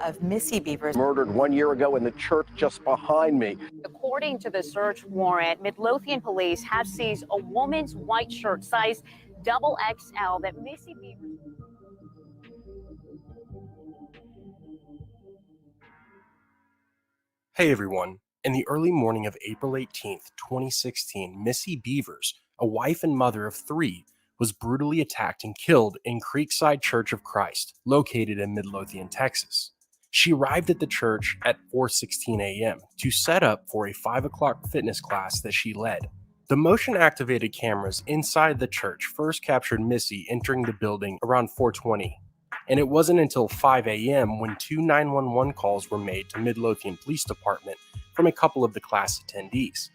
Of Missy Beavers murdered 1 year ago in the church just behind me. According to the search warrant, Midlothian police have seized a woman's white shirt size XXL that Missy Beavers. Hey everyone. In the early morning of April 18th, 2016, Missy Beavers, a wife and mother of 3, was brutally attacked and killed in Creekside Church of Christ, located in Midlothian, Texas. She arrived at the church at 4:16 a.m. to set up for a 5 o'clock fitness class that she led. The motion-activated cameras inside the church first captured Missy entering the building around 4:20, and it wasn't until 5 a.m. when 2 911 calls were made to Midlothian Police Department from a couple of the class attendees.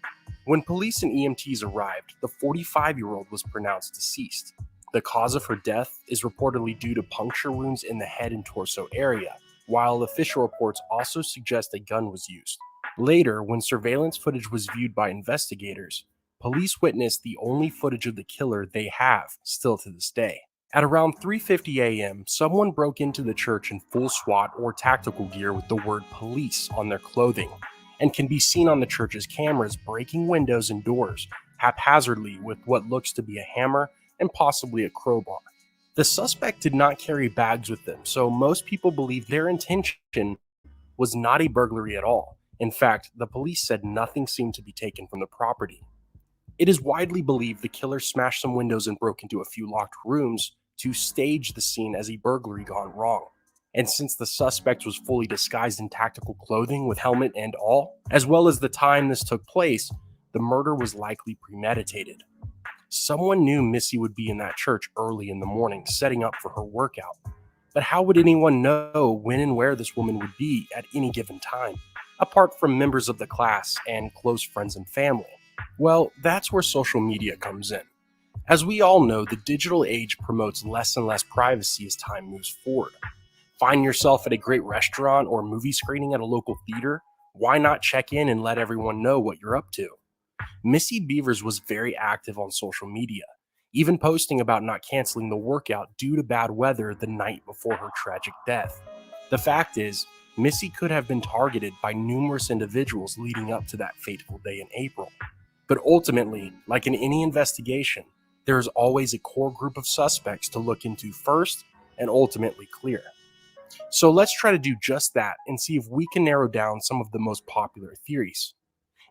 When police and EMTs arrived, the 45-year-old was pronounced deceased. The cause of her death is reportedly due to puncture wounds in the head and torso area, while official reports also suggest a gun was used. Later, when surveillance footage was viewed by investigators, police witnessed the only footage of the killer they have still to this day. At around 3:50 a.m., someone broke into the church in full SWAT or tactical gear with the word police on their clothing, and can be seen on the church's cameras breaking windows and doors haphazardly with what looks to be a hammer and possibly a crowbar. The suspect did not carry bags with them, so most people believe their intention was not a burglary at all. In fact, the police said nothing seemed to be taken from the property. It is widely believed the killer smashed some windows and broke into a few locked rooms to stage the scene as a burglary gone wrong. And since the suspect was fully disguised in tactical clothing with helmet and all, as well as the time this took place, the murder was likely premeditated. Someone knew Missy would be in that church early in the morning, setting up for her workout. But how would anyone know when and where this woman would be at any given time, apart from members of the class and close friends and family? Well, that's where social media comes in. As we all know, the digital age promotes less and less privacy as time moves forward. Find yourself at a great restaurant or movie screening at a local theater? Why not check in and let everyone know what you're up to? Missy Beavers was very active on social media, even posting about not canceling the workout due to bad weather the night before her tragic death. The fact is, Missy could have been targeted by numerous individuals leading up to that fateful day in April. But ultimately, like in any investigation, there is always a core group of suspects to look into first and ultimately clear. So let's try to do just that and see if we can narrow down some of the most popular theories.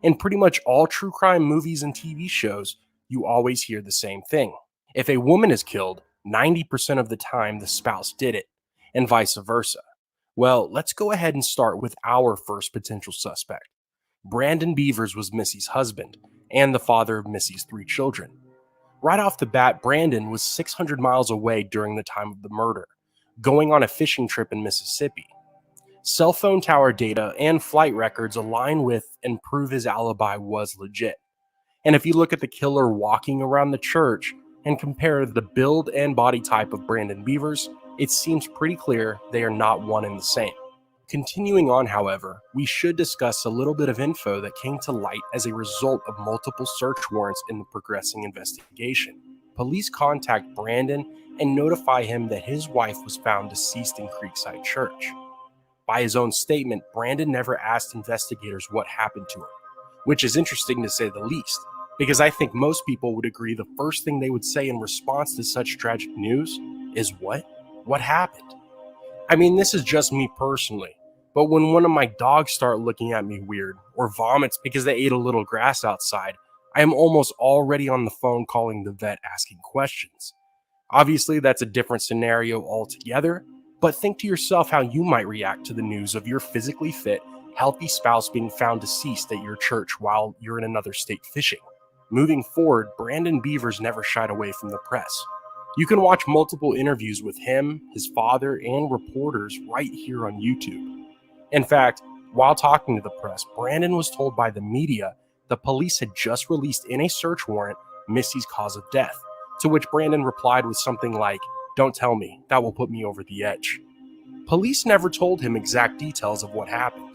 In pretty much all true crime movies and TV shows, you always hear the same thing. If a woman is killed, 90% of the time the spouse did it, and vice versa. Well, let's go ahead and start with our first potential suspect. Brandon Beavers was Missy's husband and the father of Missy's 3 children. Right off the bat, Brandon was 600 miles away during the time of the murder, going on a fishing trip in Mississippi. Cell phone tower data and flight records align with and prove his alibi was legit. And if you look at the killer walking around the church and compare the build and body type of Brandon Beavers, it seems pretty clear they are not one and the same. Continuing on, however, we should discuss a little bit of info that came to light as a result of multiple search warrants in the progressing investigation. Police contact Brandon and notify him that his wife was found deceased in Creekside Church. By his own statement, Brandon never asked investigators what happened to her, which is interesting to say the least, because I think most people would agree the first thing they would say in response to such tragic news is what? What happened? I mean, this is just me personally, but when one of my dogs start looking at me weird or vomits because they ate a little grass outside, I am almost already on the phone calling the vet asking questions. Obviously, that's a different scenario altogether, but think to yourself how you might react to the news of your physically fit, healthy spouse being found deceased at your church while you're in another state fishing. Moving forward, Brandon Beavers never shied away from the press. You can watch multiple interviews with him, his father, and reporters right here on YouTube. In fact, while talking to the press, Brandon was told by the media the police had just released in a search warrant Missy's cause of death, to which Brandon replied with something like, "Don't tell me, that will put me over the edge." Police never told him exact details of what happened.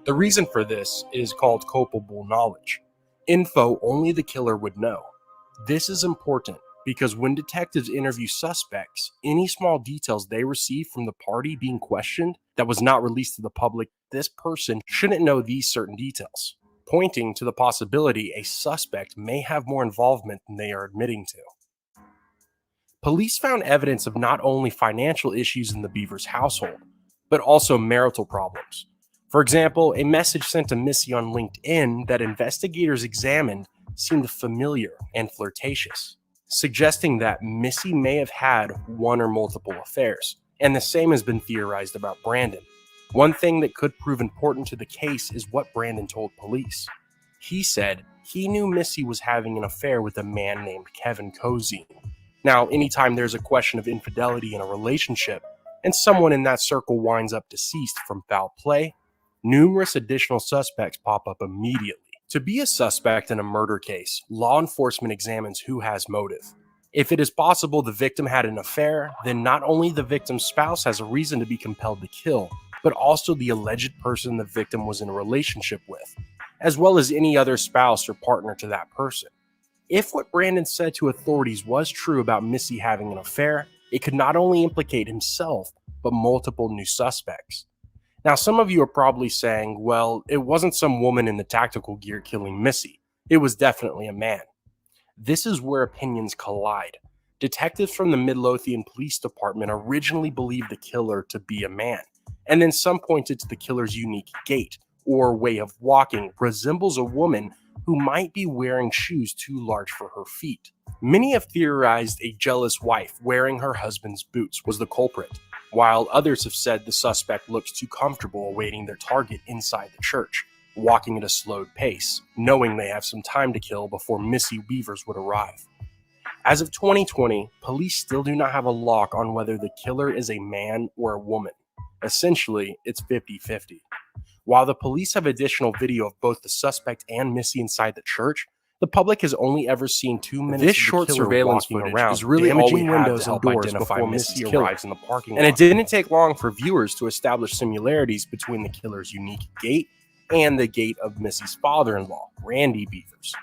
The reason for this is called culpable knowledge. Info only the killer would know. This is important because when detectives interview suspects, any small details they receive from the party being questioned that was not released to the public, this person shouldn't know these certain details, pointing to the possibility a suspect may have more involvement than they are admitting to. Police found evidence of not only financial issues in the Beavers' household, but also marital problems. For example, a message sent to Missy on LinkedIn that investigators examined seemed familiar and flirtatious, suggesting that Missy may have had one or multiple affairs, and the same has been theorized about Brandon. One thing that could prove important to the case is what Brandon told police. He said he knew Missy was having an affair with a man named Kevin Cozine. Now, anytime there's a question of infidelity in a relationship, and someone in that circle winds up deceased from foul play, numerous additional suspects pop up immediately. To be a suspect in a murder case, law enforcement examines who has motive. If it is possible the victim had an affair, then not only the victim's spouse has a reason to be compelled to kill, but also the alleged person the victim was in a relationship with, as well as any other spouse or partner to that person. If what Brandon said to authorities was true about Missy having an affair, it could not only implicate himself, but multiple new suspects. Now, some of you are probably saying, well, it wasn't some woman in the tactical gear killing Missy. It was definitely a man. This is where opinions collide. Detectives from the Midlothian Police Department originally believed the killer to be a man, and then some pointed to the killer's unique gait, or way of walking, resembles a woman who might be wearing shoes too large for her feet. Many have theorized a jealous wife wearing her husband's boots was the culprit, while others have said the suspect looks too comfortable awaiting their target inside the church, walking at a slowed pace, knowing they have some time to kill before Missy Beavers would arrive. As of 2020, police still do not have a lock on whether the killer is a man or a woman. Essentially, it's 50-50. While the police have additional video of both the suspect and Missy inside the church, the public has only ever seen 2 minutes this of the short killer surveillance walking footage around, is really all we damaging have windows to help and doors identify before Missy's Missy killer arrives in the parking lot. lot. And it didn't take long for viewers to establish similarities between the killer's unique gait and the gait of Missy's father-in-law, Randy Beavers.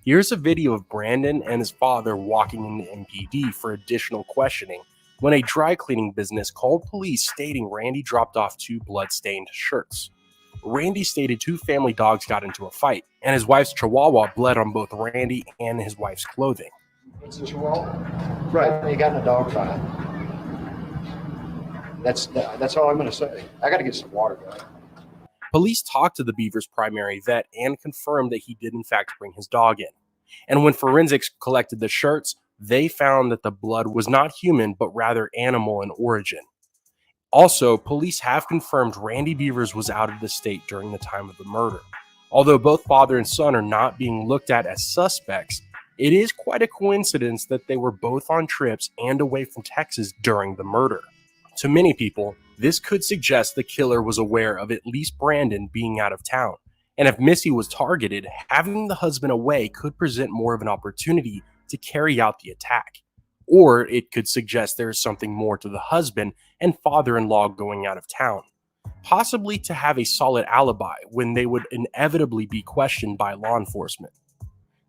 Here's a video of Brandon and his father walking into MPD for additional questioning when a dry cleaning business called police stating Randy dropped off 2 blood-stained shirts. Randy stated 2 family dogs got into a fight, and his wife's Chihuahua bled on both Randy and his wife's clothing. It's a Chihuahua? Right, they got in a dog fight. That's all I'm going to say. I got to get some water, guys. Police talked to the Beavers' primary vet and confirmed that he did in fact bring his dog in. And when forensics collected the shirts, they found that the blood was not human, but rather animal in origin. Also, police have confirmed Randy Beavers was out of the state during the time of the murder. Although both father and son are not being looked at as suspects, it is quite a coincidence that they were both on trips and away from Texas during the murder. To many people, this could suggest the killer was aware of at least Brandon being out of town. And if Missy was targeted, having the husband away could present more of an opportunity to carry out the attack. Or it could suggest there is something more to the husband and father-in-law going out of town, possibly to have a solid alibi when they would inevitably be questioned by law enforcement.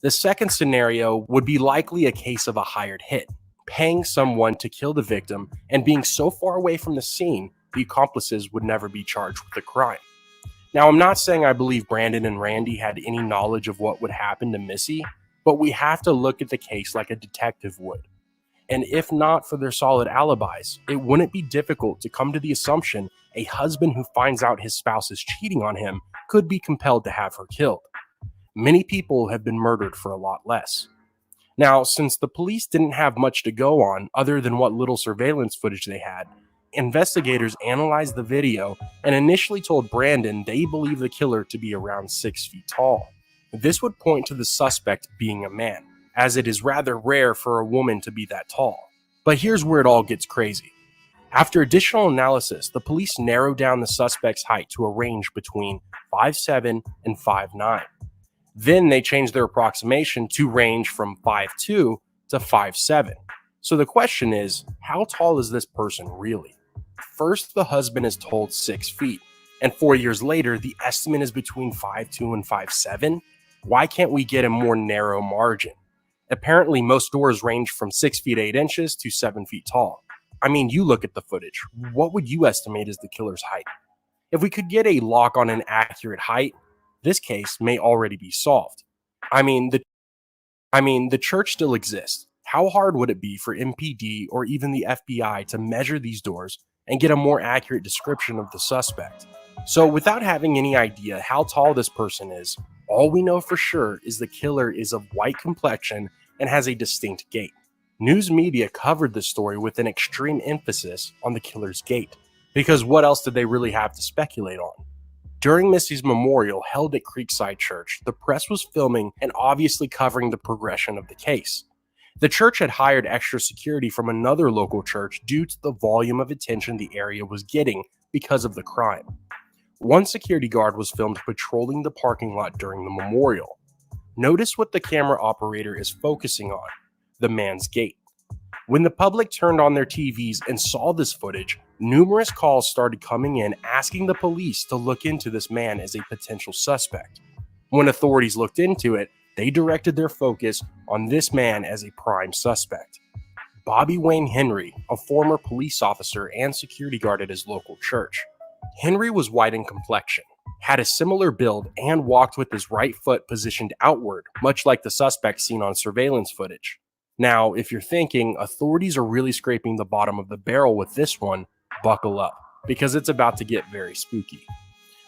The second scenario would be likely a case of a hired hit, paying someone to kill the victim and being so far away from the scene, the accomplices would never be charged with the crime. Now, I'm not saying I believe Brandon and Randy had any knowledge of what would happen to Missy, but we have to look at the case like a detective would. And if not for their solid alibis, it wouldn't be difficult to come to the assumption a husband who finds out his spouse is cheating on him could be compelled to have her killed. Many people have been murdered for a lot less. Now, since the police didn't have much to go on other than what little surveillance footage they had, investigators analyzed the video and initially told Brandon they believe the killer to be around 6 feet tall. This would point to the suspect being a man, as it is rather rare for a woman to be that tall. But here's where it all gets crazy. After additional analysis, the police narrowed down the suspect's height to a range between 5'7" and 5'9". Then they changed their approximation to range from 5'2" to 5'7". So the question is, how tall is this person really? First, the husband is told 6 feet, and 4 years later, the estimate is between 5'2" and 5'7". Why can't we get a more narrow margin? Apparently, most doors range from 6 feet 8 inches to 7 feet tall. I mean, you look at the footage. What would you estimate is the killer's height? If we could get a lock on an accurate height, this case may already be solved. I mean, the church still exists. How hard would it be for MPD or even the FBI to measure these doors and get a more accurate description of the suspect? So without having any idea how tall this person is, all we know for sure is the killer is of white complexion and has a distinct gait. News media covered the story with an extreme emphasis on the killer's gait, because what else did they really have to speculate on? During Missy's memorial held at Creekside Church, the press was filming and obviously covering the progression of the case. The church had hired extra security from another local church due to the volume of attention the area was getting because of the crime. One security guard was filmed patrolling the parking lot during the memorial. Notice what the camera operator is focusing on: the man's gait. When the public turned on their TVs and saw this footage, numerous calls started coming in asking the police to look into this man as a potential suspect. When authorities looked into it, they directed their focus on this man as a prime suspect. Bobby Wayne Henry, a former police officer and security guard at his local church. Henry was white in complexion, had a similar build, and walked with his right foot positioned outward, much like the suspect seen on surveillance footage. Now, if you're thinking authorities are really scraping the bottom of the barrel with this one, buckle up, because it's about to get very spooky.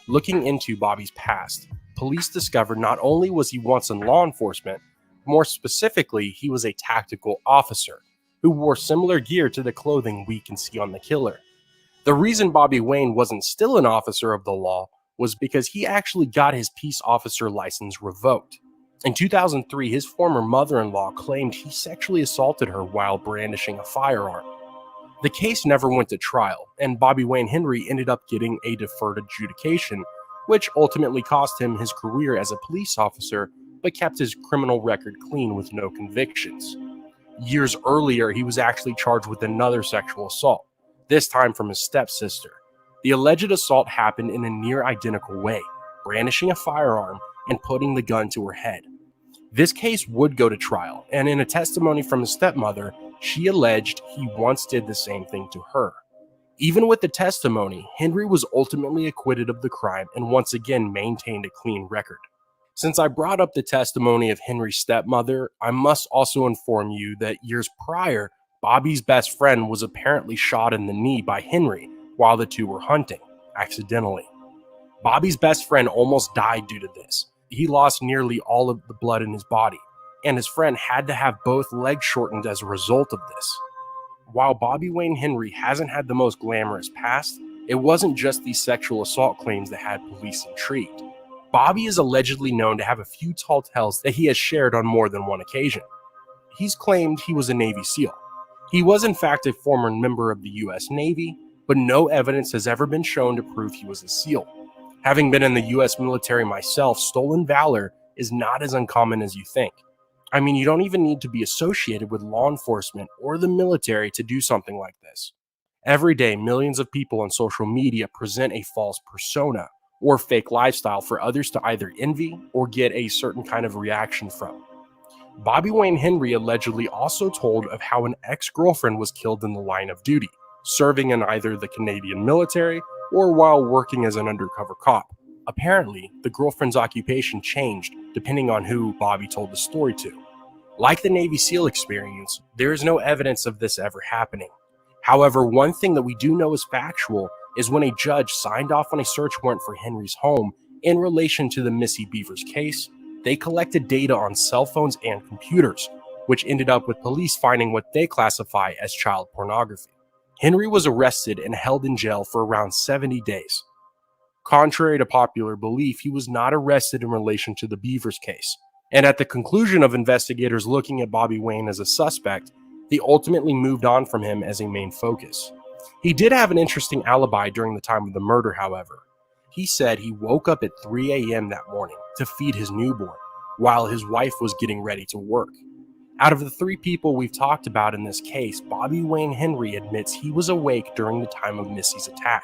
Looking into Bobby's past, police discovered not only was he once in law enforcement, more specifically, he was a tactical officer who wore similar gear to the clothing we can see on the killer. The reason Bobby Wayne wasn't still an officer of the law was because he actually got his peace officer license revoked. In 2003, his former mother-in-law claimed he sexually assaulted her while brandishing a firearm. The case never went to trial, and Bobby Wayne Henry ended up getting a deferred adjudication, which ultimately cost him his career as a police officer, but kept his criminal record clean with no convictions. Years earlier, he was actually charged with another sexual assault, this time from his stepsister. The alleged assault happened in a near-identical way, brandishing a firearm and putting the gun to her head. This case would go to trial, and in a testimony from his stepmother, she alleged he once did the same thing to her. Even with the testimony, Henry was ultimately acquitted of the crime and once again maintained a clean record. Since I brought up the testimony of Henry's stepmother, I must also inform you that years prior, Bobby's best friend was apparently shot in the knee by Henry while the two were hunting, accidentally. Bobby's best friend almost died due to this. He lost nearly all of the blood in his body, and his friend had to have both legs shortened as a result of this. While Bobby Wayne Henry hasn't had the most glamorous past, it wasn't just these sexual assault claims that had police intrigued. Bobby is allegedly known to have a few tall tales that he has shared on more than one occasion. He's claimed he was a Navy SEAL. He was in fact a former member of the US Navy, but no evidence has ever been shown to prove he was a SEAL. Having been in the US military myself, stolen valor is not as uncommon as you think. I mean, you don't even need to be associated with law enforcement or the military to do something like this. Every day, millions of people on social media present a false persona or fake lifestyle for others to either envy or get a certain kind of reaction from. Bobby Wayne Henry allegedly also told of how an ex-girlfriend was killed in the line of duty, serving in either the Canadian military or while working as an undercover cop. Apparently, the girlfriend's occupation changed depending on who Bobby told the story to. Like the Navy SEAL experience, there is no evidence of this ever happening. However, one thing that we do know is factual is when a judge signed off on a search warrant for Henry's home in relation to the Missy Beavers case, they collected data on cell phones and computers, which ended up with police finding what they classify as child pornography. Henry was arrested and held in jail for around 70 days. Contrary to popular belief, he was not arrested in relation to the Beavers case, and at the conclusion of investigators looking at Bobby Wayne as a suspect, they ultimately moved on from him as a main focus. He did have an interesting alibi during the time of the murder, however. He said he woke up at 3 a.m. that morning to feed his newborn, while his wife was getting ready to work. Out of the three people we've talked about in this case, Bobby Wayne Henry admits he was awake during the time of Missy's attack.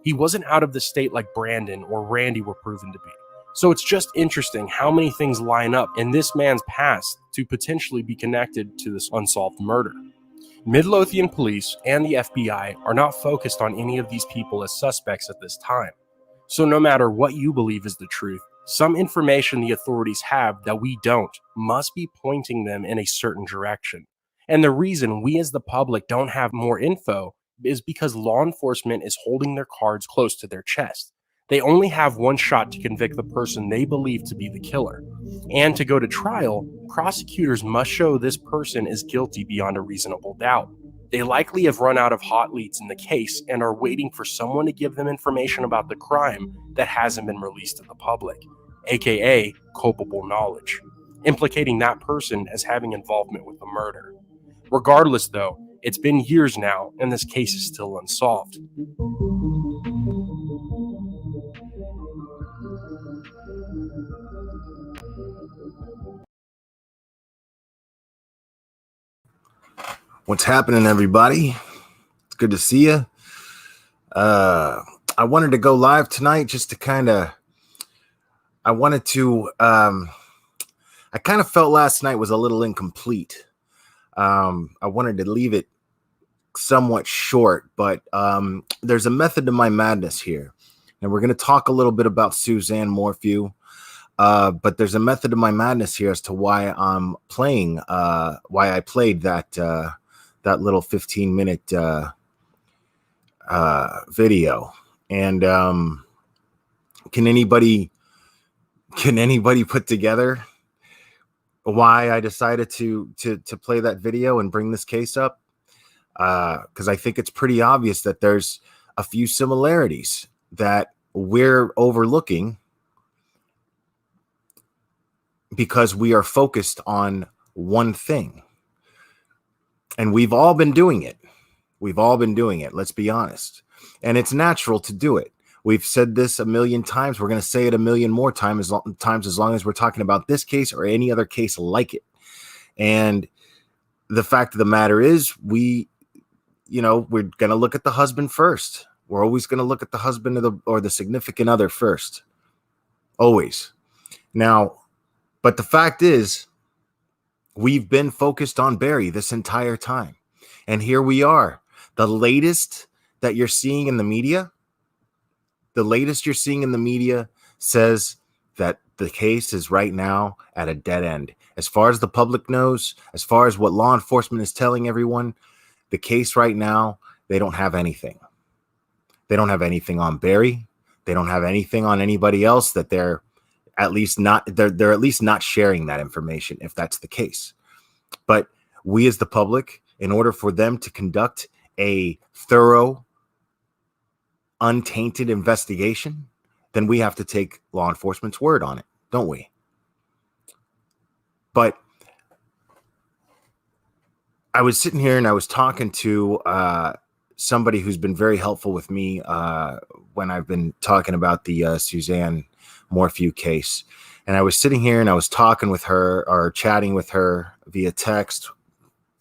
He wasn't out of the state like Brandon or Randy were proven to be, So it's just interesting how many things line up in this man's past to potentially be connected to this unsolved murder. Midlothian police and the FBI are not focused on any of these people as suspects at this time. So no matter what you believe is the truth, some information the authorities have that we don't must be pointing them in a certain direction. And the reason we as the public don't have more info is because law enforcement is holding their cards close to their chest. They only have one shot to convict the person they believe to be the killer. And to go to trial, prosecutors must show this person is guilty beyond a reasonable doubt. They likely have run out of hot leads in the case and are waiting for someone to give them information about the crime that hasn't been released to the public, aka culpable knowledge, implicating that person as having involvement with the murder. Regardless, though, it's been years now and this case is still unsolved. What's happening, everybody? It's good to see you. I wanted to go live tonight just to kind of felt last night was a little incomplete. I wanted to leave it somewhat short, but there's a method to my madness here. And we're going to talk a little bit about Suzanne Morphew. But there's a method to my madness here as to why I'm playing, why I played that little 15-minute video. And can anybody put together why I decided to play that video and bring this case up? Because I think it's pretty obvious that there's a few similarities that we're overlooking because we are focused on one thing. And we've all been doing it. Let's be honest. And it's natural to do it. We've said this a million times. We're going to say it a million more times as long as we're talking about this case or any other case like it. And the fact of the matter is we're going to look at the husband first. We're always going to look at the husband or the significant other first. Always. Now, but the fact is, we've been focused on Barry this entire time. And here we are. The latest that you're seeing in the media, says that the case is right now at a dead end. As far as the public knows, as far as what law enforcement is telling everyone, the case right now, they don't have anything. They don't have anything on Barry. They don't have anything on anybody else that they're at least not sharing that information if that's the case. But we as the public, in order for them to conduct a thorough, untainted investigation, then we have to take law enforcement's word on it, don't we? But I was sitting here and I was talking to somebody who's been very helpful with me when I've been talking about the Suzanne Morphew case. And I was sitting here and I was talking with her or chatting with her via text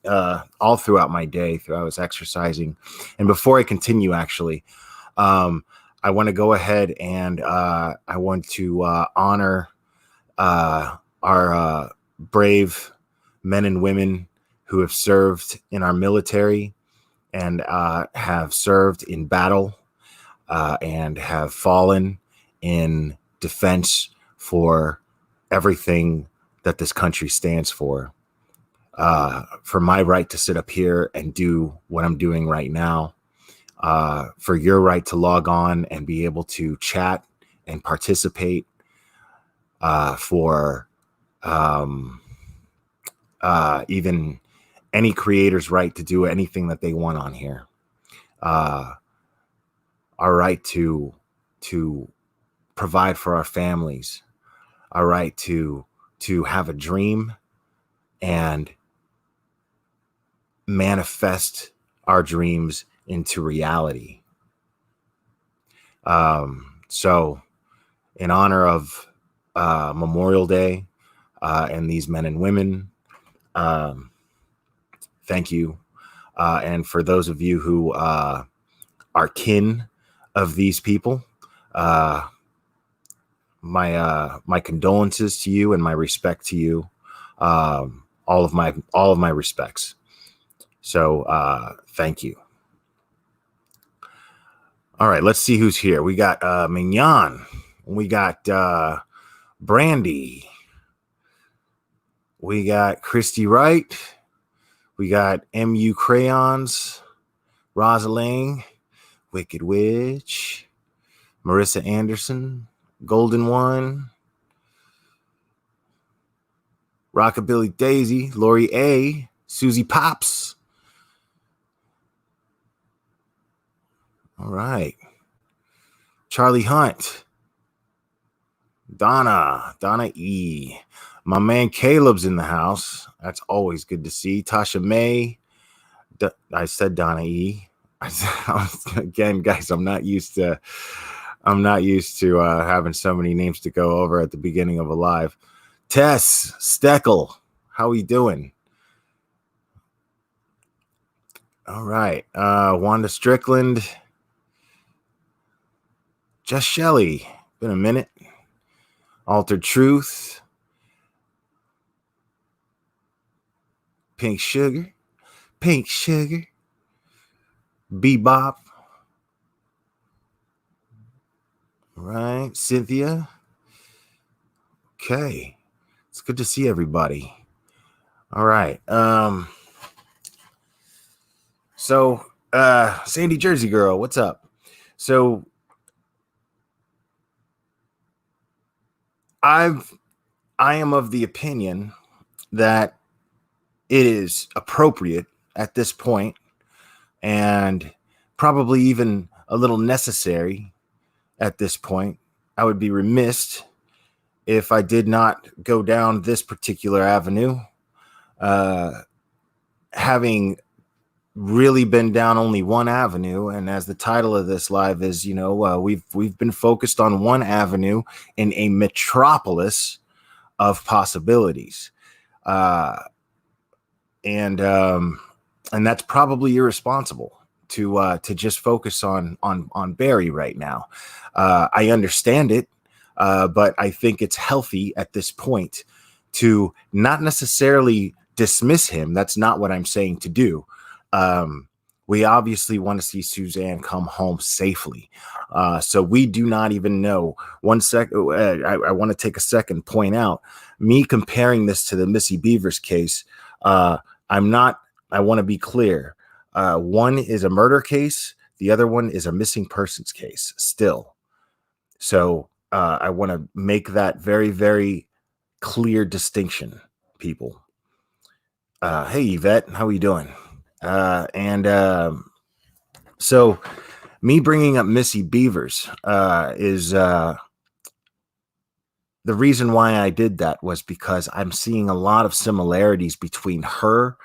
all throughout my day. I was exercising. And before I continue, actually, I want to go ahead and I want to honor our brave men and women who have served in our military and have served in battle and have fallen in defense for everything that this country stands for my right to sit up here and do what I'm doing right now, for your right to log on and be able to chat and participate, for even any creator's right to do anything that they want on here, our right to provide for our families, our right to have a dream and manifest our dreams into reality. So in honor of Memorial Day and these men and women, thank you. And for those of you who are kin of these people, my condolences to you and my respect to you. All of my respects. So thank you. All right, let's see who's here. We got Mignon. We got Brandy. We got Christy Wright. We got MU Crayons. Rosaline. Wicked Witch. Marissa Anderson. Golden One. Rockabilly Daisy. Lori A. Susie Pops. All right. Charlie Hunt. Donna E. My man Caleb's in the house. That's always good to see. Tasha May. I said Donna E. Again, guys, I'm not used to having so many names to go over at the beginning of a live. Tess Steckel, how we doing? All right. Wanda Strickland. Just Shelley. Been a minute. Altered Truth. Pink Sugar. Bebop. All right. Cynthia. Okay. It's good to see everybody. All right. So Sandy Jersey Girl, what's up? So I am of the opinion that it is appropriate at this point and probably even a little necessary at this point. I would be remiss if I did not go down this particular avenue, having really been down only one avenue. And as the title of this live is, we've been focused on one avenue in a metropolis of possibilities. And that's probably irresponsible to just focus on Barry right now. I understand it, but I think it's healthy at this point to not necessarily dismiss him. That's not what I'm saying to do. We obviously want to see Suzanne come home safely. So we do not even know. One sec. I want to take a second to point out me comparing this to the Missy Beavers case. I want to be clear. One is a murder case. The other one is a missing persons case still. So I want to make that very, very clear distinction, people. Hey, Yvette, how are you doing? So me bringing up Missy Beavers is the reason why I did that was because I'm seeing a lot of similarities between her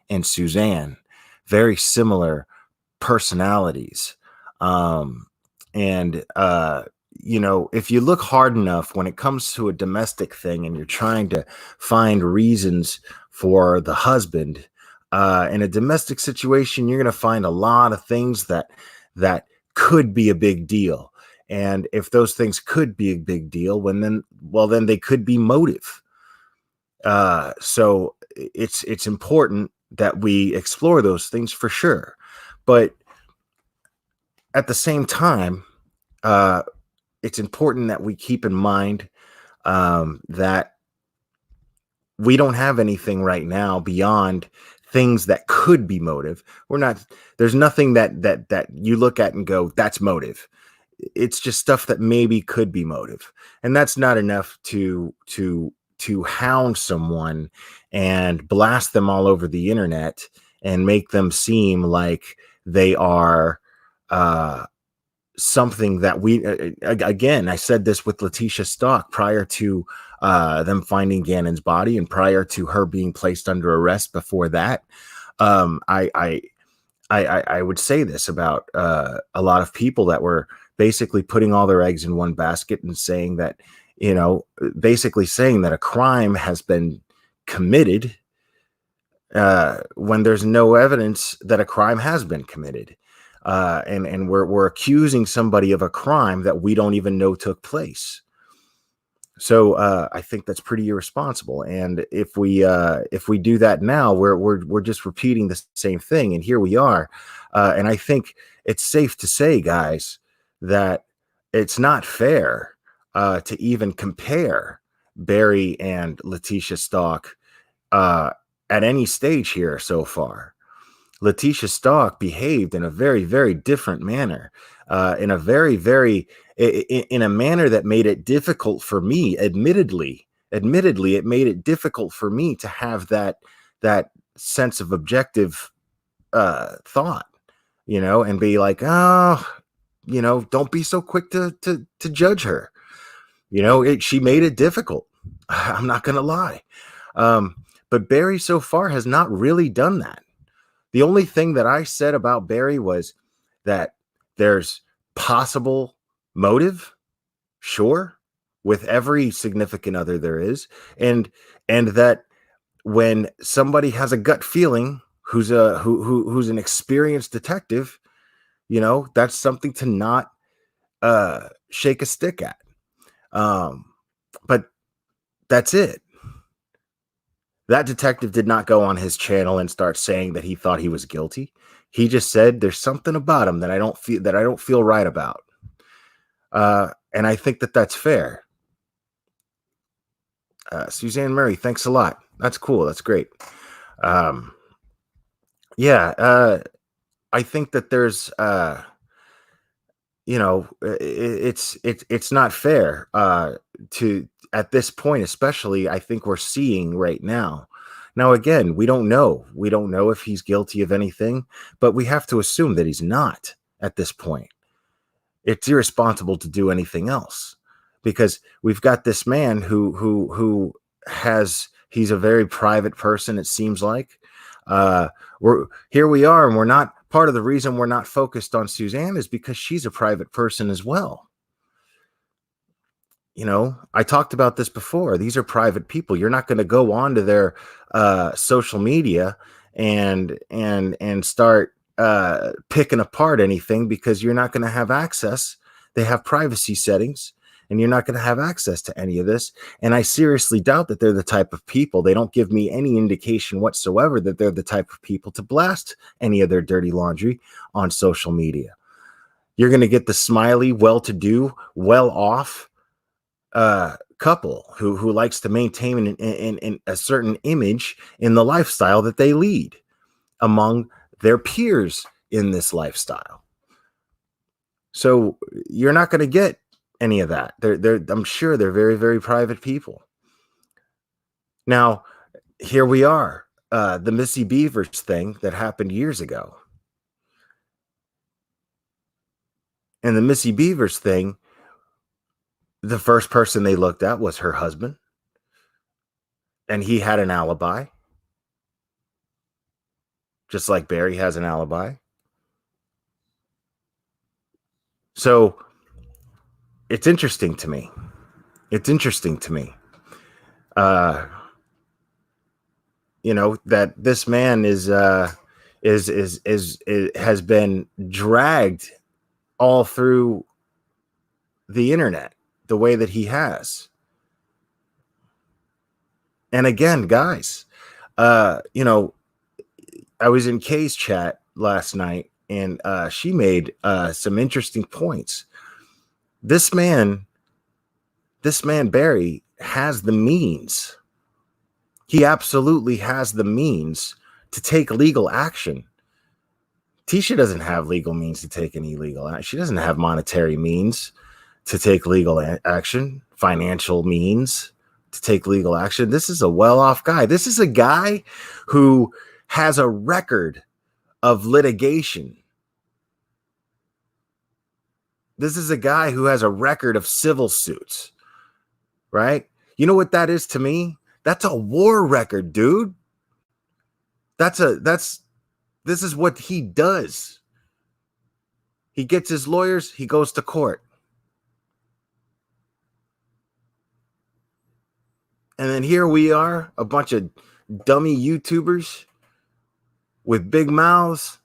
and Suzanne, very similar personalities. If you look hard enough when it comes to a domestic thing and you're trying to find reasons for the husband, in a domestic situation, you're going to find a lot of things that could be a big deal. And if those things could be a big deal, then they could be motive. So it's important that we explore those things for sure. But at the same time, it's important that we keep in mind that we don't have anything right now beyond things that could be motive. There's nothing that you look at and go, that's motive. It's just stuff that maybe could be motive. And that's not enough to hound someone and blast them all over the internet and make them seem like they are something that we, again, I said this with Letitia Stock prior to them finding Gannon's body and prior to her being placed under arrest before that. I would say this about a lot of people that were basically putting all their eggs in one basket and saying that, basically saying that a crime has been committed when there's no evidence that a crime has been committed. And we're accusing somebody of a crime that we don't even know took place. So I think that's pretty irresponsible. And if we do that now, we're just repeating the same thing. And here we are. And I think it's safe to say, guys, that it's not fair to even compare Barry and Letitia Stock at any stage here so far. Letitia Stock behaved in a very, very different manner, in a very, very, in a manner that made it difficult for me. Admittedly, it made it difficult for me to have that sense of objective thought, and be like, oh, don't be so quick to judge her. She made it difficult. I'm not gonna lie, but Barry so far has not really done that. The only thing that I said about Barry was that there's possible motive, sure, with every significant other there is, and that when somebody has a gut feeling, who's an experienced detective, that's something to not shake a stick at. But that's it. That detective did not go on his channel and start saying that he thought he was guilty. He just said there's something about him that I don't feel right about. And I think that that's fair. Suzanne Murray, thanks a lot. That's cool. That's great. Yeah, I think that there's it's not fair to, at this point, especially. I think we're seeing right now. Now, again, we don't know if he's guilty of anything, but we have to assume that he's not at this point. It's irresponsible to do anything else, because we've got this man who he's a very private person. It seems like we are, and we're not. Part of the reason we're not focused on Suzanne is because she's a private person as well. I talked about this before. These are private people. You're not going to go onto their social media and start picking apart anything, because you're not going to have access. They have privacy settings, and you're not going to have access to any of this. And I seriously doubt that they're the type of people. They don't give me any indication whatsoever that they're the type of people to blast any of their dirty laundry on social media. You're going to get the smiley, well-to-do, well-off couple who likes to maintain in a certain image in the lifestyle that they lead among their peers in this lifestyle. So you're not going to get any of that. I'm sure they're very, very private people. Now, here we are, the Missy Beavers thing that happened years ago. And the Missy Beavers thing, the first person they looked at was her husband, and he had an alibi, just like Barry has an alibi. So it's interesting to me. That this man has been dragged all through the internet the way that he has. And again, guys, I was in Kay's chat last night, and she made some interesting points. This man, Barry, has the means. He absolutely has the means to take legal action. Tisha doesn't have legal means to take any legal action. She doesn't have monetary means to take legal action, financial means to take legal action. This is a well-off guy. This is a guy who has a record of litigation. This is a guy who has a record of civil suits, right? You know what that is to me? That's a war record, dude. This is what he does. He gets his lawyers, he goes to court. And then here we are, a bunch of dummy YouTubers with big mouths,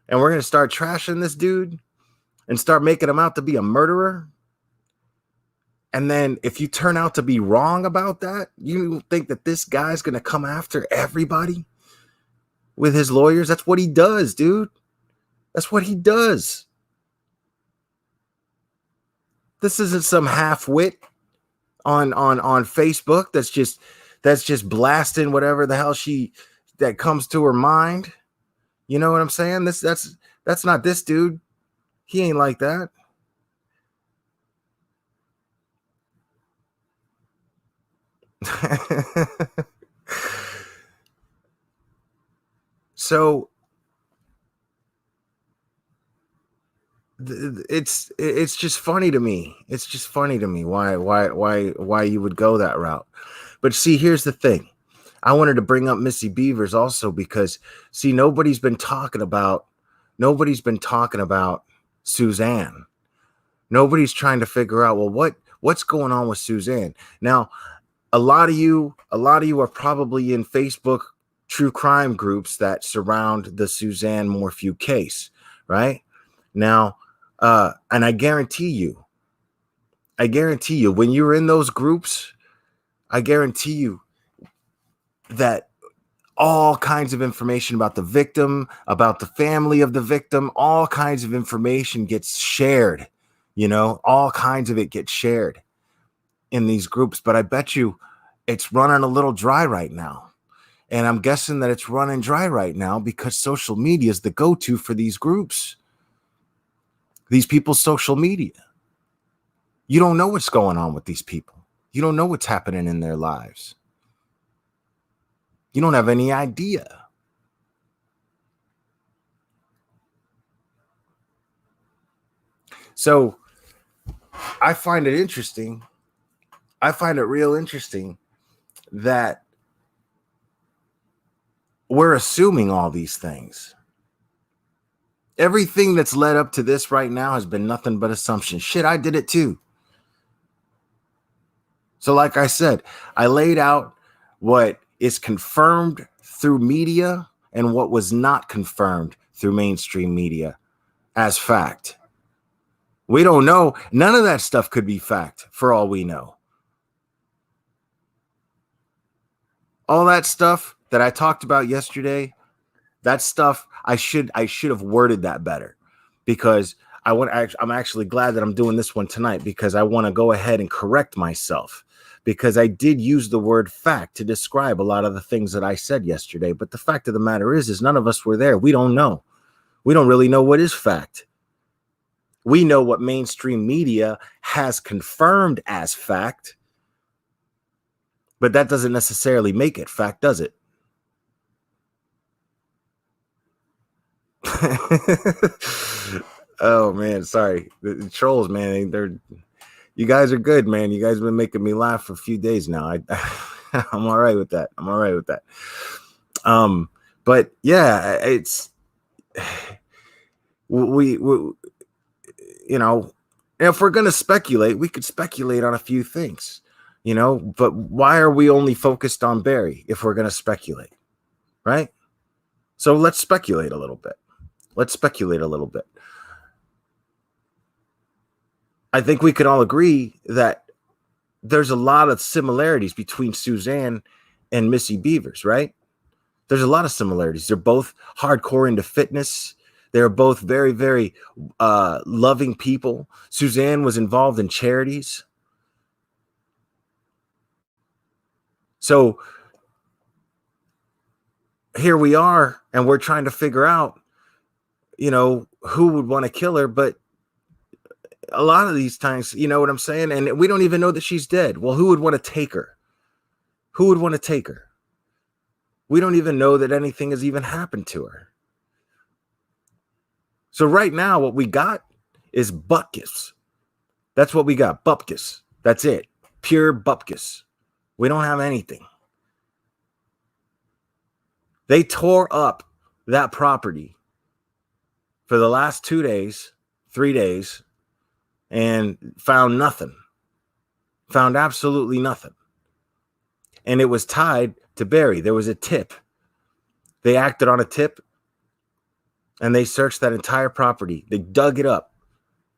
and we're going to start trashing this dude and start making him out to be a murderer. And then if you turn out to be wrong about that, you think that this guy's going to come after everybody with his lawyers? That's what he does, dude. That's what he does. This isn't some half-wit on Facebook that's just blasting whatever the hell that comes to her mind. You know what I'm saying? That's not this dude. He ain't like that. So it's just funny to me. It's just funny to me why you would go that route. But see, here's the thing. I wanted to bring up Missy Beavers also because see, nobody's been talking about Suzanne. Nobody's trying to figure out, well, what's going on with Suzanne. Now, a lot of you are probably in Facebook true crime groups that surround the Suzanne Morphew case, right? Now, and I guarantee you, when you're in those groups, I guarantee you that all kinds of information about the victim, about the family of the victim, all kinds of information gets shared. You know, all kinds of it gets shared in these groups. But I bet you it's running a little dry right now. And I'm guessing that it's running dry right now because social media is the go-to for these groups. These people's social media. You don't know what's going on with these people. You don't know what's happening in their lives. You don't have any idea. So I find it interesting. I find it real interesting that we're assuming all these things. Everything that's led up to this right now has been nothing but assumption. Shit, I did it too. So like I said, I laid out what is confirmed through media and what was not confirmed through mainstream media as fact. We don't know. None of that stuff could be fact for all we know. All that stuff that I talked about yesterday, that stuff I should have worded that better because I'm actually glad that I'm doing this one tonight because I want to go ahead and correct myself because I did use the word fact to describe a lot of the things that I said yesterday. But the fact of the matter is none of us were there. We don't know. We don't really know what is fact. We know what mainstream media has confirmed as fact, but that doesn't necessarily make it fact, does it? Oh man, sorry. The trolls, man, you guys are good, man. You guys have been making me laugh for a few days now. I'm all right with that. But yeah, it's we you know, if we're going to speculate, we could speculate on a few things, you know, but why are we only focused on Barry if we're going to speculate, right? So let's speculate a little bit. I think we could all agree that there's a lot of similarities between Suzanne and Missy Beavers, right? There's a lot of similarities. They're both hardcore into fitness. They're both very, very loving people. Suzanne was involved in charities. So here we are, and we're trying to figure out, you know, who would want to kill her. But a lot of these times, you know what I'm saying? And we don't even know that she's dead. Well, who would want to take her? We don't even know that anything has even happened to her. So right now, what we got is bupkis. That's what we got, bupkis. That's it, pure bupkis. We don't have anything. They tore up that property for the last 2 days, 3 days, and found nothing. Found absolutely nothing. And it was tied to Barry. There was a tip. They acted on a tip. And they searched that entire property. They dug it up.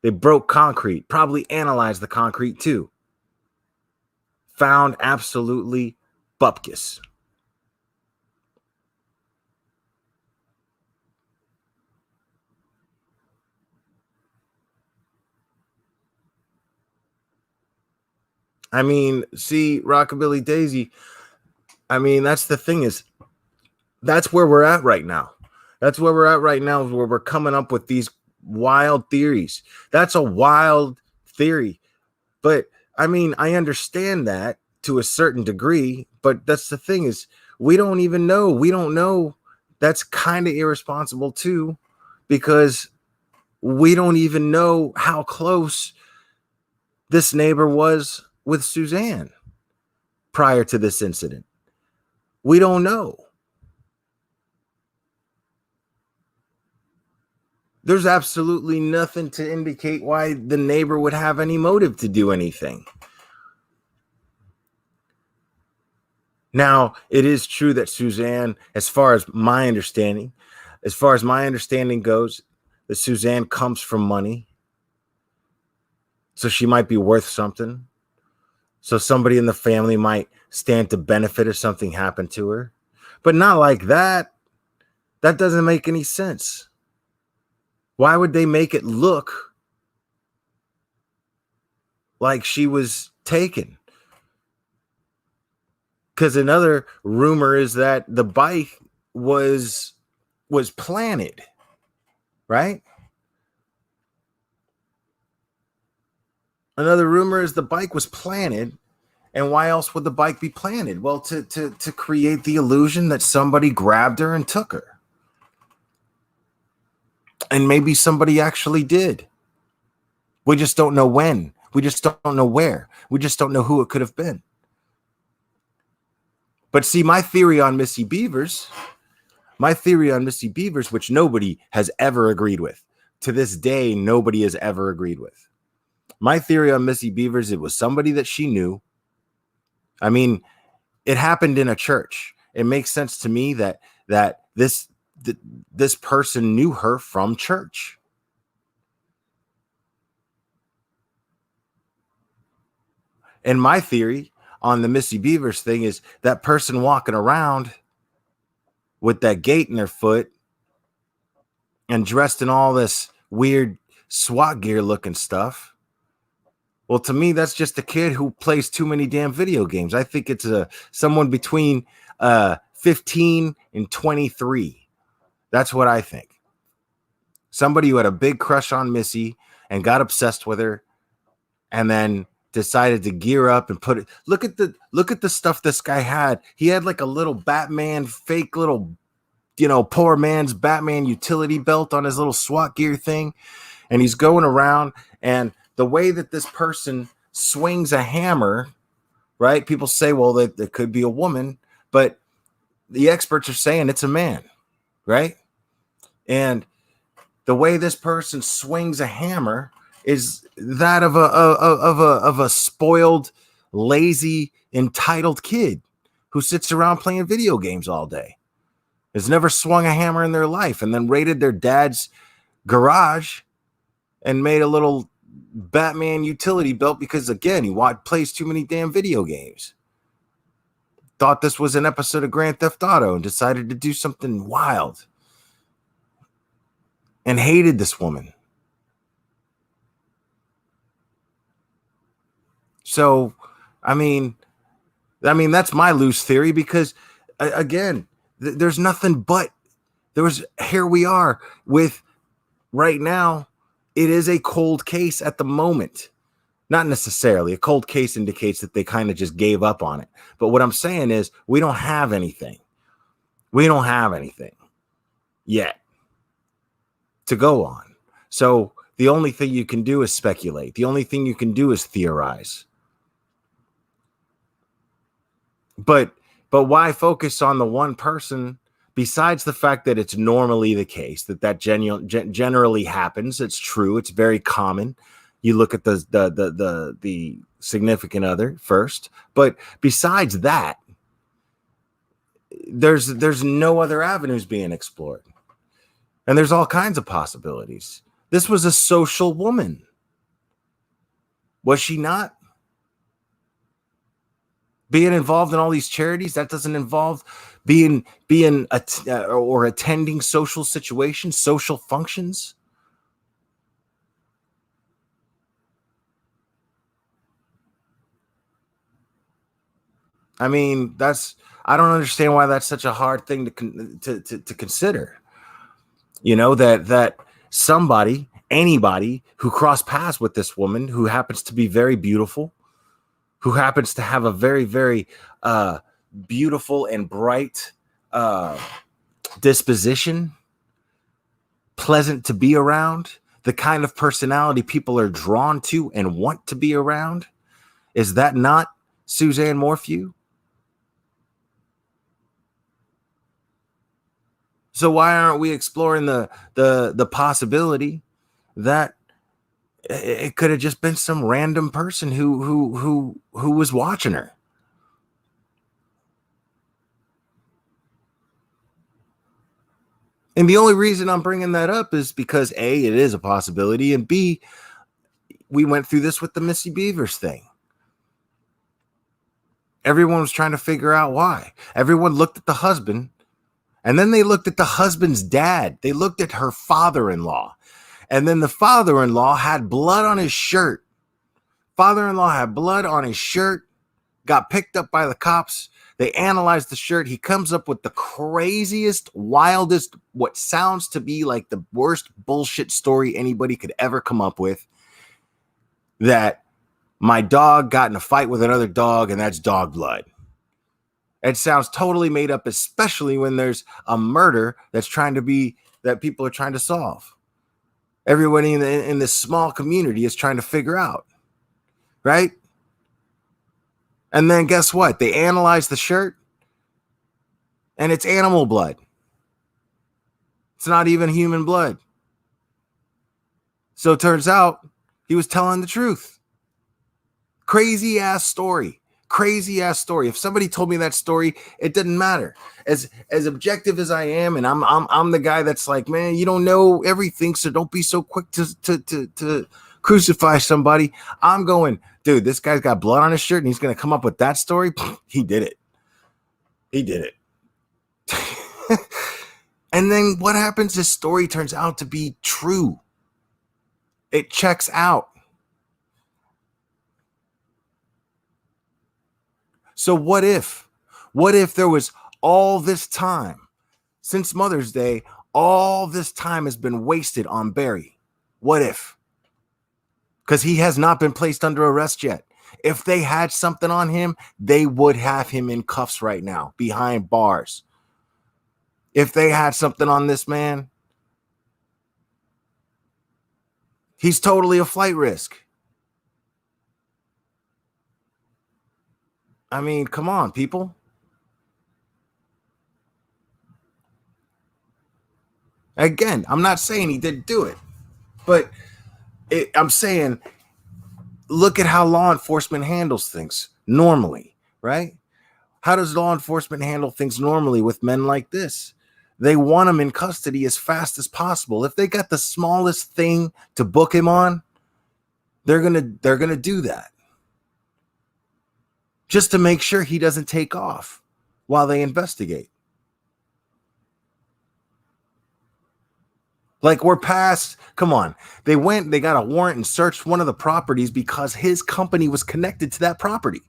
They broke concrete, probably analyzed the concrete too. found absolutely bupkis. I mean, see, Rockabilly Daisy, I mean, that's the thing is, that's where we're at right now. That's where we're at right now, is where we're coming up with these wild theories. That's a wild theory. But I mean, I understand that to a certain degree, but that's the thing is, we don't even know. We don't know. That's kind of irresponsible too, because we don't even know how close this neighbor was with Suzanne prior to this incident. We don't know. There's absolutely nothing to indicate why the neighbor would have any motive to do anything. Now, it is true that Suzanne, as far as my understanding goes, that Suzanne comes from money. So she might be worth something. So somebody in the family might stand to benefit if something happened to her. But not like that. That doesn't make any sense. Why would they make it look like she was taken? Because another rumor is that the bike was planted, right? Another rumor is the bike was planted. And why else would the bike be planted? Well, to create the illusion that somebody grabbed her and took her. And maybe somebody actually did. We just don't know when. We just don't know where. We just don't know who it could have been. But see, my theory on Missy Beavers, which nobody has ever agreed with. To this day, nobody has ever agreed with. My theory on Missy Beavers, it was somebody that she knew. I mean, it happened in a church. It makes sense to me that this person knew her from church. And my theory on the Missy Beavers thing is that person walking around with that gate in their foot and dressed in all this weird SWAT gear looking stuff. Well, to me, that's just a kid who plays too many damn video games. I think it's someone between 15 and 23. That's what I think. Somebody who had a big crush on Missy and got obsessed with her, and then decided to gear up and put it. Look at the stuff this guy had. He had like a little Batman, fake little, poor man's Batman utility belt on his little SWAT gear thing, and he's going around. And the way that this person swings a hammer, right? People say, well, that could be a woman, but the experts are saying it's a man, right? And the way this person swings a hammer is that of a spoiled, lazy, entitled kid who sits around playing video games all day, has never swung a hammer in their life, and then raided their dad's garage and made a little Batman utility belt because, again, he plays too many damn video games. Thought this was an episode of Grand Theft Auto and decided to do something wild. And hated this woman. So, I mean, that's my loose theory because, again, there's nothing but here we are with right now. It is a cold case at the moment. Not necessarily. A cold case indicates that they kind of just gave up on it. But what I'm saying is we don't have anything. We don't have anything yet to go on. So the only thing you can do is speculate. The only thing you can do is theorize. But why focus on the one person besides the fact that it's normally the case that generally happens? It's true. It's very common. You look at the significant other first, but besides that, there's no other avenues being explored, and there's all kinds of possibilities. This was a social woman, was she not? Being involved in all these charities, that doesn't involve being or attending social situations, social functions. I mean, I don't understand why that's such a hard thing to consider. You know, that anybody who crossed paths with this woman, who happens to be very beautiful, who happens to have a very, very beautiful and bright disposition, pleasant to be around, the kind of personality people are drawn to and want to be around. Is that not Suzanne Morphew? So why aren't we exploring the possibility that it could have just been some random person who was watching her? And the only reason I'm bringing that up is because A, it is a possibility, and B, we went through this with the Missy Beavers thing. Everyone was trying to figure out why. Everyone looked at the husband, and then they looked at the husband's dad. They looked at her father-in-law, and then the father-in-law had blood on his shirt. Father-in-law had blood on his shirt, got picked up by the cops. They analyzed the shirt. He comes up with the craziest, wildest, what sounds to be like the worst bullshit story anybody could ever come up with. That my dog got in a fight with another dog, and that's dog blood. It sounds totally made up, especially when there's a murder that people are trying to solve. Everybody in this small community is trying to figure out, right? And then guess what? They analyze the shirt, and it's animal blood. It's not even human blood. So it turns out he was telling the truth. Crazy ass story. If somebody told me that story, it didn't matter. As objective as I am, and I'm the guy that's like, man, you don't know everything, so don't be so quick to crucify somebody. I'm going, dude, this guy's got blood on his shirt, and he's gonna come up with that story. He did it. And then what happens? His story turns out to be true. It checks out. So what if there was all this time since Mother's Day, all this time has been wasted on Barry? What if? Because he has not been placed under arrest yet. If they had something on him, they would have him in cuffs right now, behind bars. If they had something on this man, he's totally a flight risk. I mean, come on, people. Again, I'm not saying he didn't do it, but I'm saying, look at how law enforcement handles things normally, right? How does law enforcement handle things normally with men like this? They want them in custody as fast as possible. If they got the smallest thing to book him on, they're gonna do that, just to make sure he doesn't take off while they investigate. Like, we're past, come on. They got a warrant and searched one of the properties because his company was connected to that property.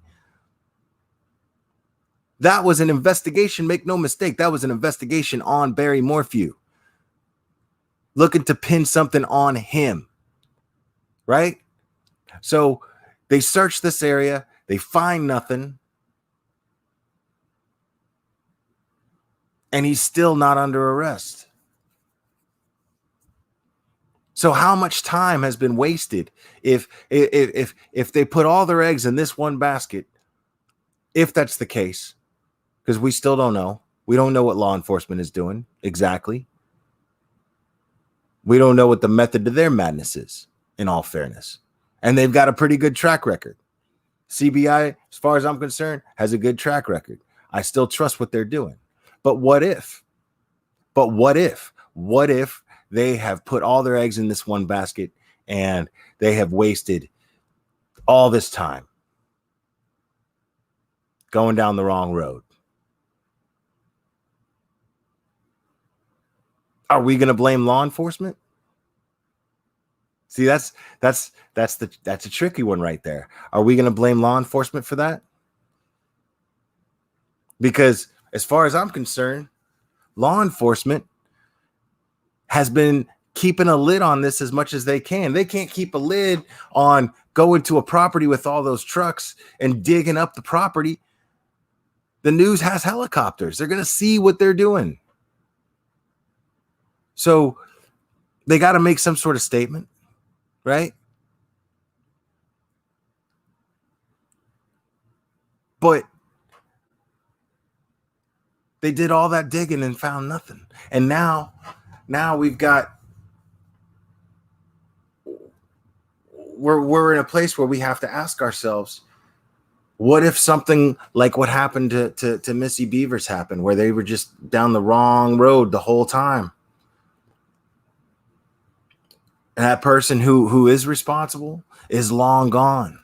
That was an investigation, make no mistake. That was an investigation on Barry Morphew, looking to pin something on him, right? So they search this area, they find nothing, and he's still not under arrest. So how much time has been wasted if they put all their eggs in this one basket, if that's the case, because we still don't know. We don't know what law enforcement is doing exactly. We don't know what the method to their madness is, in all fairness. And they've got a pretty good track record. CBI, as far as I'm concerned, has a good track record. I still trust what they're doing. But what if? What if they have put all their eggs in this one basket and they have wasted all this time? going down the wrong road. Are we going to blame law enforcement? See, that's a tricky one right there. Are we going to blame law enforcement for that? Because as far as I'm concerned, law enforcement has been keeping a lid on this as much as they can. They can't keep a lid on going to a property with all those trucks and digging up the property. The news has helicopters. They're going to see what they're doing. So they got to make some sort of statement, right? But they did all that digging and found nothing. And now we're in a place where we have to ask ourselves, what if something like what happened to Missy Beavers happened, where they were just down the wrong road the whole time? And that person who is responsible is long gone.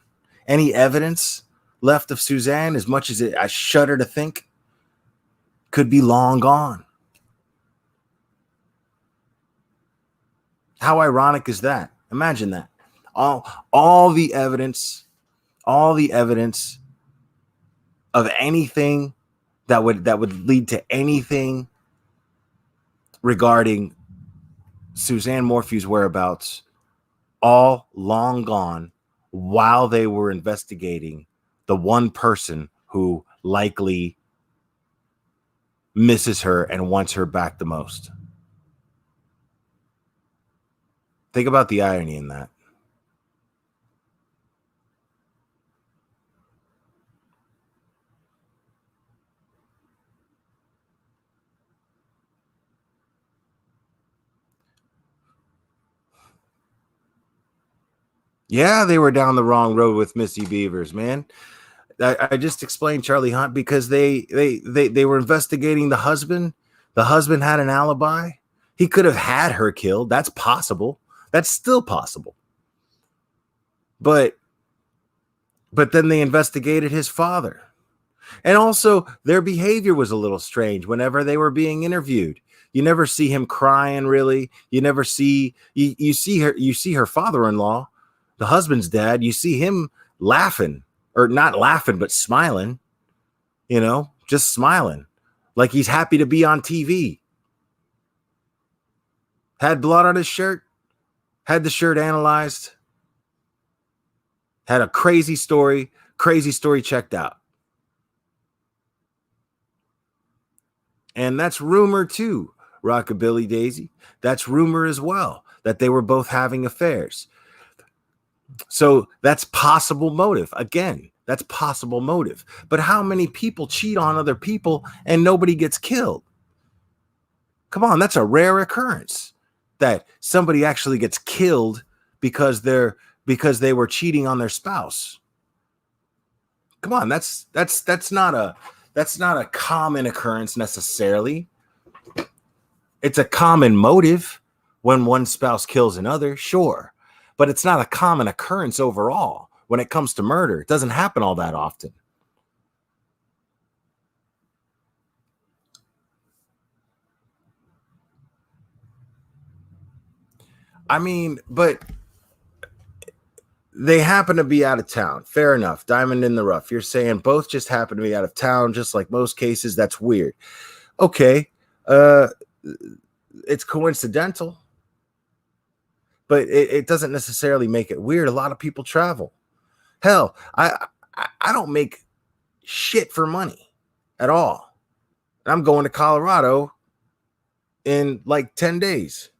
Any evidence left of Suzanne, as much as I shudder to think, could be long gone. How ironic is that? Imagine that. All the evidence of anything that would lead to anything regarding Suzanne Morphew's whereabouts, all long gone while they were investigating the one person who likely misses her and wants her back the most. Think about the irony in that. Yeah, they were down the wrong road with Missy Beavers, man. I just explained Charlie Hunt because they were investigating the husband. The husband had an alibi. He could have had her killed. That's possible. That's still possible. But then they investigated his father. And also their behavior was a little strange whenever they were being interviewed. You never see him crying, really. You never see you see her father-in-law, the husband's dad. You see him laughing, or not laughing, but smiling, just smiling like he's happy to be on TV. Had blood on his shirt, had the shirt analyzed, had a crazy story checked out. And that's rumor too, Rockabilly Daisy. That's rumor as well, that they were both having affairs. So that's possible motive. Again, that's possible motive. But how many people cheat on other people and nobody gets killed? Come on, that's a rare occurrence that somebody actually gets killed because they were cheating on their spouse. Come on, that's not a common occurrence necessarily. It's a common motive when one spouse kills another, sure. But it's not a common occurrence overall when it comes to murder. It doesn't happen all that often. I mean, but they happen to be out of town. Fair enough. Diamond in the rough. You're saying both just happen to be out of town, just like most cases. That's weird. Okay. It's coincidental, but it doesn't necessarily make it weird. A lot of people travel. Hell, I don't make shit for money at all. I'm going to Colorado in like 10 days.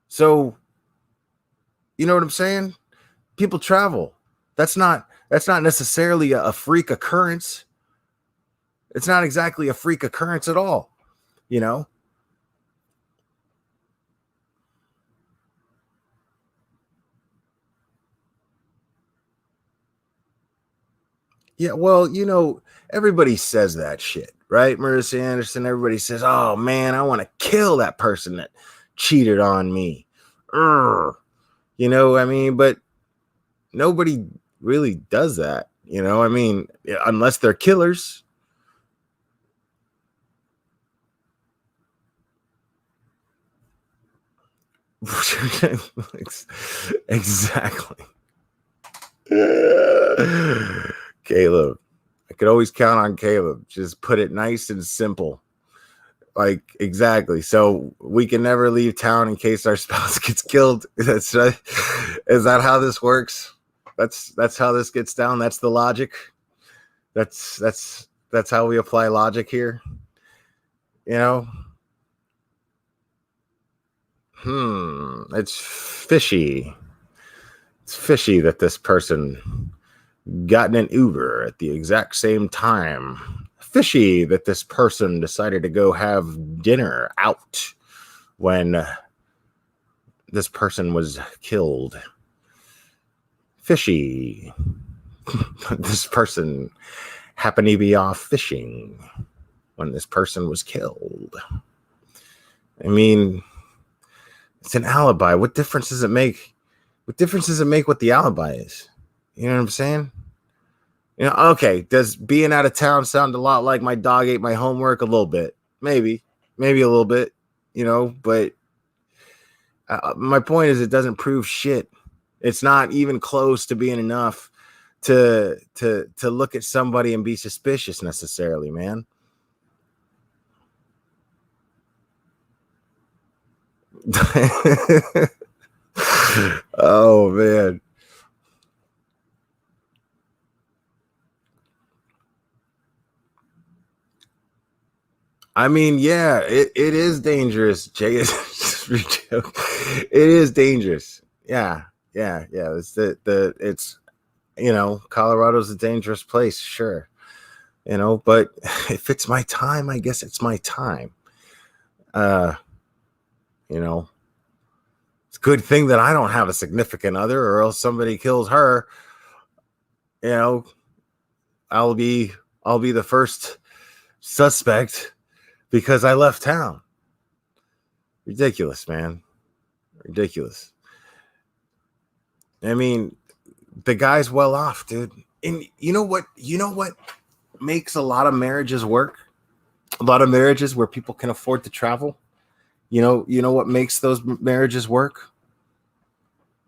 So, you know what I'm saying? People travel. That's not necessarily a freak occurrence. It's not exactly a freak occurrence at all, Yeah, well, everybody says that shit, right? Marissa Anderson, everybody says, oh man, I want to kill that person that cheated on me. But nobody really does that, You know, I mean, unless they're killers. Exactly. Caleb. I could always count on Caleb. Just put it nice and simple. Like, exactly. So we can never leave town in case our spouse gets killed. That's right. Is that how this works? That's how this gets down. That's the logic. That's how we apply logic here. You know? It's fishy. It's fishy that this person got in an Uber at the exact same time. Fishy that this person decided to go have dinner out when this person was killed. Fishy. This person happened to be off fishing when this person was killed. I mean, it's an alibi. What difference does it make? What difference does it make what the alibi is? You know what I'm saying? You know, okay, does being out of town sound a lot like my dog ate my homework? A little bit. Maybe a little bit, you know, but my point is it doesn't prove shit. It's not even close to being enough to look at somebody and be suspicious necessarily, man. Oh man. I mean, yeah, it is dangerous, Jay. It is dangerous. Yeah. It's it's, you know, Colorado's a dangerous place, sure. You know, but if it's my time, I guess it's my time. You know, it's a good thing that I don't have a significant other, or else somebody kills her. You know, I'll be the first suspect because I left town. Ridiculous, man. Ridiculous. I mean, the guy's well off, dude. And you know what makes a lot of marriages work? A lot of marriages where people can afford to travel. You know what makes those marriages work?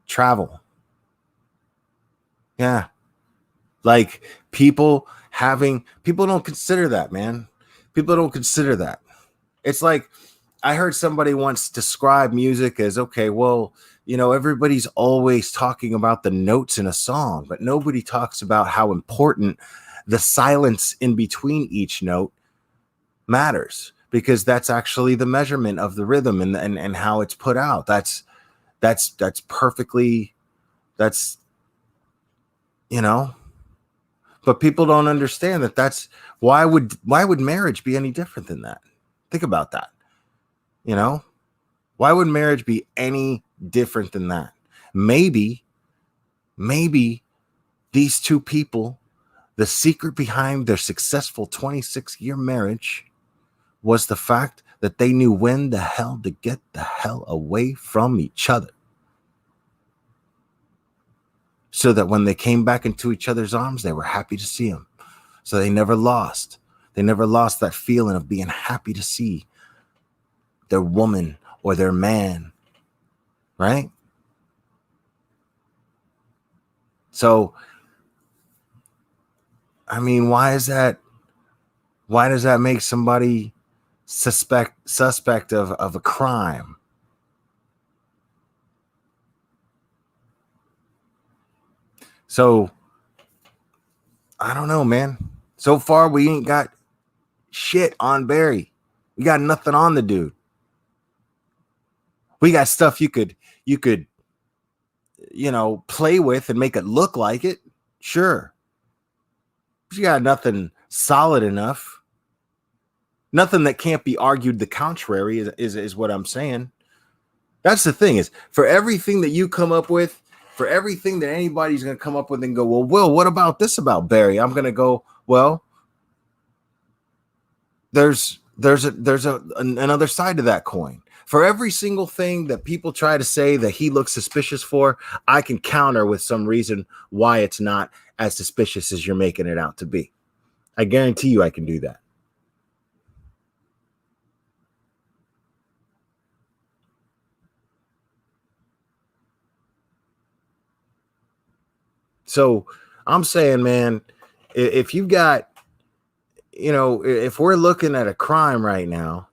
Travel. Yeah. Like people don't consider that, man. People don't consider that. It's like I heard somebody once describe music as, okay, well, you know, everybody's always talking about the notes in a song, but nobody talks about how important the silence in between each note matters, because that's actually the measurement of the rhythm and how it's put out. That's perfectly, you know, but people don't understand that. That's why would marriage be any different than that? Think about that. You know, why would marriage be any different than that? Maybe these two people, the secret behind their successful 26-year marriage was the fact that they knew when the hell to get the hell away from each other, so that when they came back into each other's arms, they were happy to see them. So they never lost that feeling of being happy to see their woman or their man, right? So, I mean, why does that make somebody suspect of a crime? So I don't know, man. So far we ain't got shit on Barry. We got nothing on the dude. We got stuff you could you know, play with and make it look like it. Sure. But you got nothing solid enough. Nothing that can't be argued the contrary is what I'm saying. That's the thing, is for everything that you come up with, for everything that anybody's going to come up with and go, well, Will, what about this about Barry? I'm going to go, well, there's another side to that coin. For every single thing that people try to say that he looks suspicious for, I can counter with some reason why it's not. as suspicious as you're making it out to be. I guarantee you I can do that. So I'm saying, man, if you've got, if we're looking at a crime right now,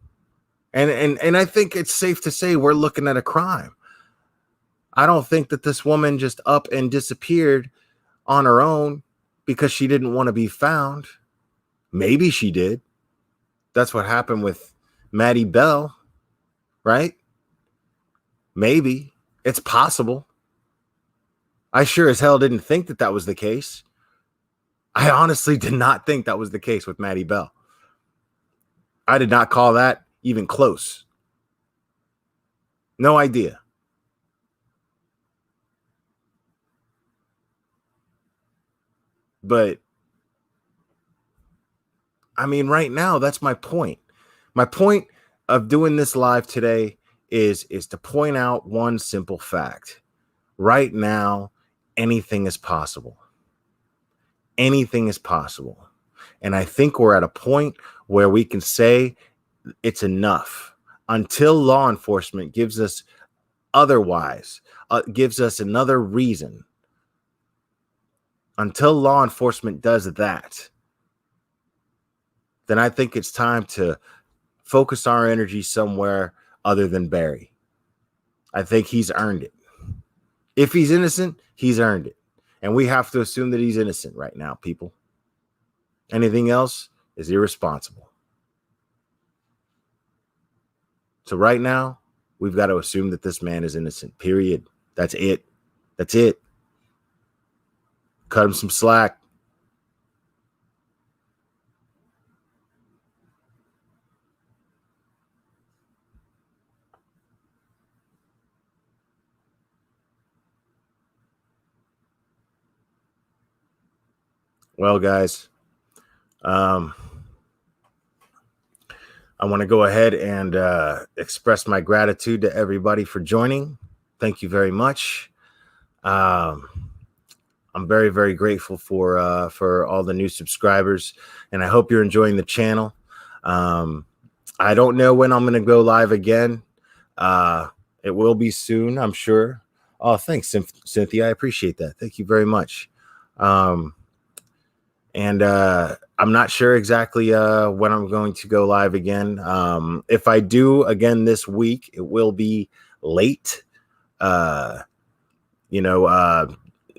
and I think it's safe to say we're looking at a crime. I don't think that this woman just up and disappeared on her own because she didn't want to be found. Maybe she did. That's what happened with Maddie Bell, right? Maybe. It's possible. I sure as hell didn't think that that was the case. I honestly did not think that was the case with Maddie Bell. I did not call that even close. No idea. But I mean, right now, that's my point. My point of doing this live today is to point out one simple fact. Right now, anything is possible. Anything is possible. And I think we're at a point where we can say it's enough until law enforcement gives us otherwise, gives us another reason. Until law enforcement does that, then I think it's time to focus our energy somewhere other than Barry. I think he's earned it. If he's innocent, he's earned it. And we have to assume that he's innocent right now, people. Anything else is irresponsible. So right now, we've got to assume that this man is innocent, period. That's it. That's it. Cut him some slack. Well, guys, I want to go ahead and express my gratitude to everybody for joining. Thank you very much. I'm very, very grateful for all the new subscribers, and I hope you're enjoying the channel. I don't know when I'm going to go live again. It will be soon, I'm sure. Oh, thanks, Cynthia. I appreciate that. Thank you very much. And I'm not sure exactly when I'm going to go live again. If I do again this week, it will be late.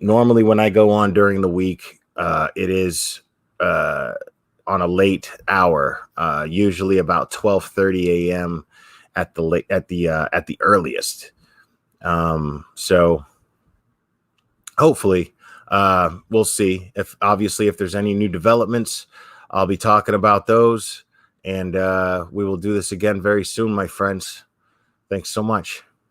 Normally when I go on during the week, it is on a late hour, usually about 12:30 a.m. at the earliest. So hopefully, we'll see if there's any new developments, I'll be talking about those, and we will do this again very soon, my friends. Thanks so much.